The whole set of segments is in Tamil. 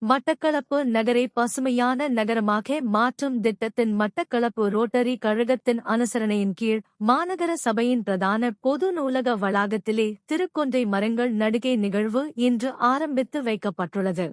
மட்டக்களப்பு நகரை பசுமையான நகரமாக மாற்றும் திட்டத்தின் மட்டக்களப்பு ரோட்டரி கழகத்தின் அனுசரணையின் கீழ் மாநகர சபையின் பிரதான பொது நூலக வளாகத்திலே திருக்கொன்றை மரங்கள் நடுகை நிகழ்வு இன்று ஆரம்பித்து வைக்கப்பட்டுள்ளது.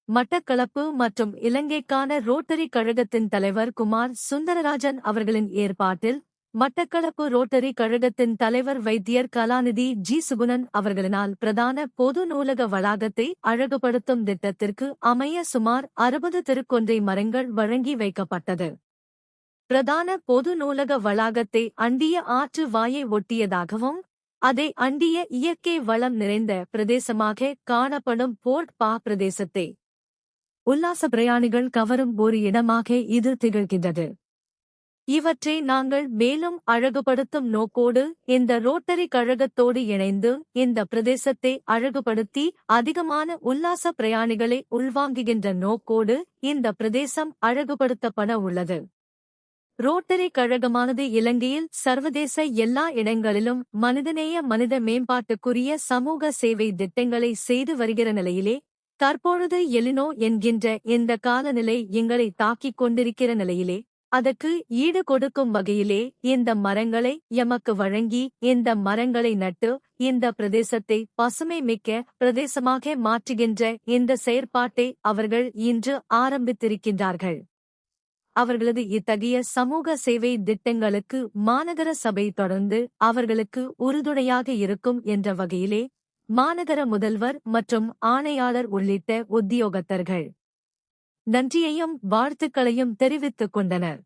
மட்டக்களப்பு மற்றும் இலங்கைக்கான ரோட்டரி கழகத்தின் தலைவர் குமார் சுந்தரராஜன் அவர்களின் ஏற்பாட்டில் மட்டக்களப்பு ரோட்டரி கழகத்தின் தலைவர் வைத்தியர் கலாநிதி ஜி சுகுணன் அவர்களினால் பிரதான பொது நூலக வளாகத்தை அழகுபடுத்தும் திட்டத்திற்கு அமைய சுமார் 60 திருக்கொன்றை மரங்கள் வழங்கி வைக்கப்பட்டது. பிரதான பொது நூலக வளாகத்தை அண்டிய ஆற்று வாயை ஒட்டியதாகவும் அதை அண்டிய இயற்கை வளம் நிறைந்த பிரதேசமாக காணப்படும் போர்ட் பா பிரதேசத்தை உல்லாச பிரயாணிகள் கவரும் ஒரு இடமாக இது திகழ்கின்றது. இவற்றை நாங்கள் மேலும் அழகுபடுத்தும் நோக்கோடு இந்த ரோட்டரி கழகத்தோடு இணைந்து இந்த பிரதேசத்தை அழகுபடுத்தி அதிகமான உல்லாச பிரயாணிகளை உள்வாங்குகின்ற நோக்கோடு இந்த பிரதேசம் அழகுபடுத்தப்பட உள்ளது. ரோட்டரி கழகமானது இலங்கையில் சர்வதேச எல்லா இடங்களிலும் மனித மேம்பாட்டுக்குரிய சமூக சேவை திட்டங்களை செய்து வருகிற நிலையிலே தற்பொழுது எலினோ என்கின்ற இந்த காலநிலை எங்களை தாக்கிக் கொண்டிருக்கிற நிலையிலே அதற்கு ஈடு கொடுக்கும் வகையிலே இந்த மரங்களை எமக்கு வழங்கி இந்த மரங்களை நட்டு இந்த பிரதேசத்தை பசுமை மிக்க பிரதேசமாக மாற்றுகின்ற இந்த செயற்பாட்டை அவர்கள் இன்று ஆரம்பித்திருக்கின்றார்கள். அவர்களது இத்தகைய சமூக சேவை திட்டங்களுக்கு மாநகர சபை தொடர்ந்து அவர்களுக்கு உறுதுணையாக இருக்கும் என்ற வகையிலே மாநகர முதல்வர் மற்றும் ஆணையாளர் உள்ளிட்ட உத்தியோகத்தர்கள் நன்றியையும் வாழ்த்துக்களையும் தெரிவித்துக் கொண்டனர்.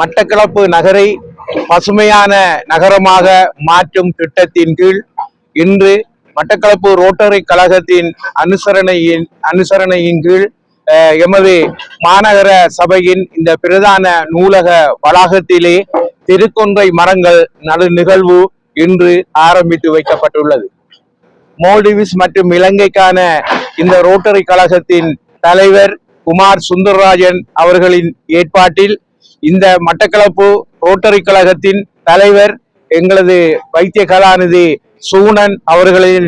மட்டக்களப்பு நகரை பசுமையான நகரமாக மாற்றும் திட்டத்தின் கீழ் இன்று மட்டக்களப்பு ரோட்டரி கழகத்தின் அனுசரணையின் கீழ் எமது மாநகர சபையின் இந்த பிரதான நூலக வளாகத்திலே திருக்கொன்றை மரங்கள் நடு நிகழ்வு இன்று ஆரம்பித்து வைக்கப்பட்டுள்ளது. மால்டிவ்ஸ் மற்றும் இலங்கைக்கான இந்த ரோட்டரி கழகத்தின் தலைவர் குமார் சுந்தரராஜன் அவர்களின் ஏற்பாட்டில் இந்த மட்டக்களப்பு ரோட்டரி கழகத்தின் தலைவர் எங்களது வைத்திய கலாநிதி சுகுணன் அவர்களின்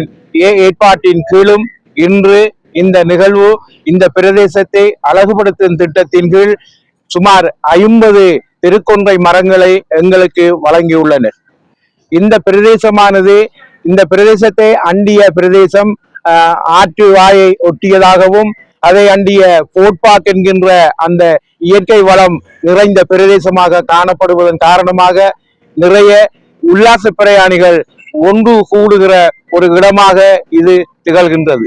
ஏற்பாட்டின் கீழும் இன்று இந்த நிகழ்வு இந்த பிரதேசத்தை அழகுபடுத்தும் திட்டத்தின் கீழ் சுமார் 50 திருக்கொன்றை மரங்களை எங்களுக்கு வழங்கியுள்ளனர். இந்த பிரதேசமானது இந்த பிரதேசத்தை அண்டிய பிரதேசம் ஆற்று வாயை ஒட்டியதாகவும் அதை அண்டிய போட்பாக் என்கின்ற அந்த இயற்கை வளம் நிறைந்த பிரதேசமாக காணப்படுவதன் காரணமாக நிறைய உல்லாச பிரயாணிகள் ஒன்று கூடுகிற ஒரு இடமாக இது திகழ்கின்றது.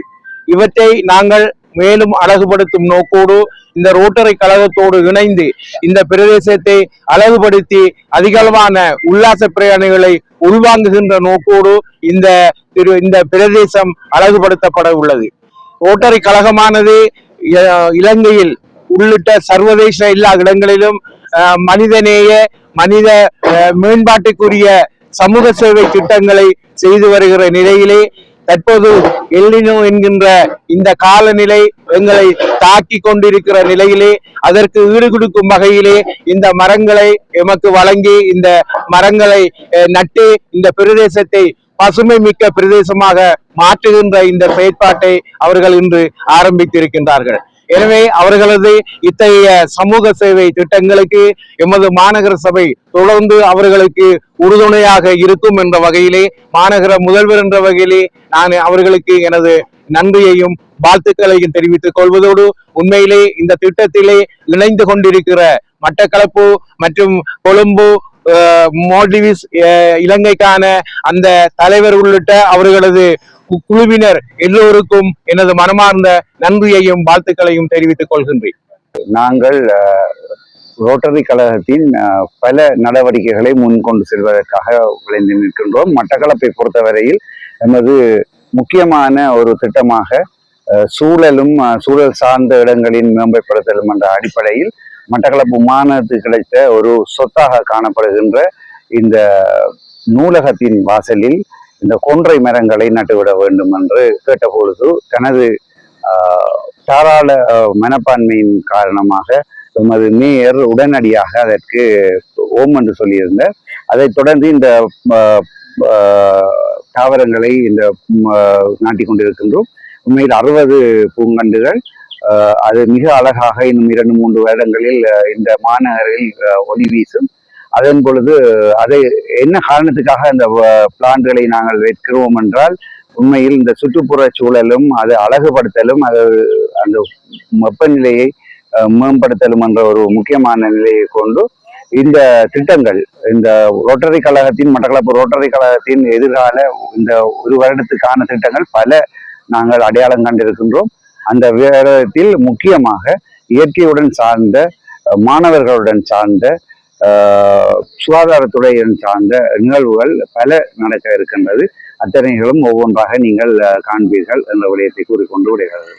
இவற்றை நாங்கள் மேலும் அழகுபடுத்தும் நோக்கோடு இந்த ரோட்டரி கழகத்தோடு இணைந்து இந்த பிரதேசத்தை அழகுபடுத்தி அதிகளவான உல்லாச பிரயாணிகளை உள்வாங்குகின்ற நோக்கோடு இந்த பிரதேசம் அழகுபடுத்தப்பட உள்ளது. ரோட்டரி கழகமானது இலங்கையில் உள்ளிட்ட சர்வதேச எல்லா இடங்களிலும் மனித மேம்பாட்டுக்குரிய சமூக சேவை திட்டங்களை செய்து வருகிற நிலையிலே தற்போது எல்லினோ என்கின்ற இந்த காலநிலை எங்களை தாக்கி கொண்டிருக்கிற நிலையிலே அதற்கு ஈடு கொடுக்கும் வகையிலே இந்த மரங்களை எமக்கு வழங்கி இந்த மரங்களை நட்டு இந்த பிரதேசத்தை பசுமை மிக்க பிரதேசமாக மாற்றுகின்ற இந்த செயற்பாட்டை அவர்கள் இன்று ஆரம்பித்திருக்கின்றார்கள். எனவே அவர்களது இத்தகைய சமூக சேவை திட்டங்களுக்கு எமது மாநகர சபை தொடர்ந்து அவர்களுக்கு உறுதுணையாக இருக்கும் என்ற வகையிலே மாநகர முதல்வர் என்ற வகையிலே நான் அவர்களுக்கு எனது நன்றியையும் வாழ்த்துக்களையும் தெரிவித்துக் கொள்வதோடு உண்மையிலே இந்த திட்டத்திலே இணைந்து கொண்டிருக்கிற மட்டக்களப்பு மற்றும் கொழும்பு மால்டிவ்ஸ் இலங்கைக்கான அந்த தலைவர் உள்ளிட்ட அவர்களது குழுவினர் எல்லோருக்கும் எனது மனமார்ந்த நன்றியையும் வாழ்த்துக்களையும் தெரிவித்துக் கொள்கின்றேன். நாங்கள் ரோட்டரி கழகத்தின் பல நடவடிக்கைகளை முன்கொண்டு செல்வதற்காக விளைந்து நிற்கின்றோம். மட்டக்களப்பை பொறுத்தவரையில் எமது முக்கியமான ஒரு திட்டமாக சூழல் சார்ந்த இடங்களின் மேம்படுத்தலும் என்ற அடிப்படையில் மட்டக்களப்பு மாநகரத்துக்கு கிடைத்த ஒரு சொத்தாக காணப்படுகின்ற இந்த நூலகத்தின் வாசலில் இந்த கொன்றை மரங்களை நட்டுவிட வேண்டும் என்று கேட்டபொழுது தனது தாராள மனப்பான்மையின் காரணமாக எமது மேயர் உடனடியாக அதற்கு ஓம் என்று சொல்லியிருந்தார். அதைத் தொடர்ந்து இந்த தாவரங்களை இந்த நாட்டிக் கொண்டிருக்கின்றோம். உண்மையில் 60 பூங்கண்டுகள் அது மிக அழகாக இன்னும் 2-3 வருடங்களில் இந்த மாநகரில் ஒளி வீசும். அதன் பொழுது அதை என்ன காரணத்துக்காக இந்த பிளான்களை நாங்கள் வைக்கிறோம் என்றால், உண்மையில் இந்த சுற்றுப்புற சூழலும் அது அழகுபடுத்தலும் அது அந்த வெப்பநிலையை மேம்படுத்தலும் என்ற ஒரு முக்கியமான நிலையை கொண்டு இந்த திட்டங்கள் இந்த ரோட்டரி கழகத்தின் மட்டக்களப்பு ரோட்டரி கழகத்தின் எதிர்கால இந்த ஒரு வருடத்துக்கான திட்டங்கள் பல நாங்கள் அடையாளம் கண்டிருக்கின்றோம். அந்த வேடத்தில் முக்கியமாக இயற்கையுடன் சார்ந்த மாணவர்களுடன் சார்ந்த சுகாதாரத்துறையுடன் சார்ந்த நிகழ்வுகள் பல நடக்க இருக்கின்றது. அத்தனைகளும் ஒவ்வொன்றாக நீங்கள் காண்பீர்கள் என்ற விடயத்தை கூறிக்கொண்டு விடைகிறது.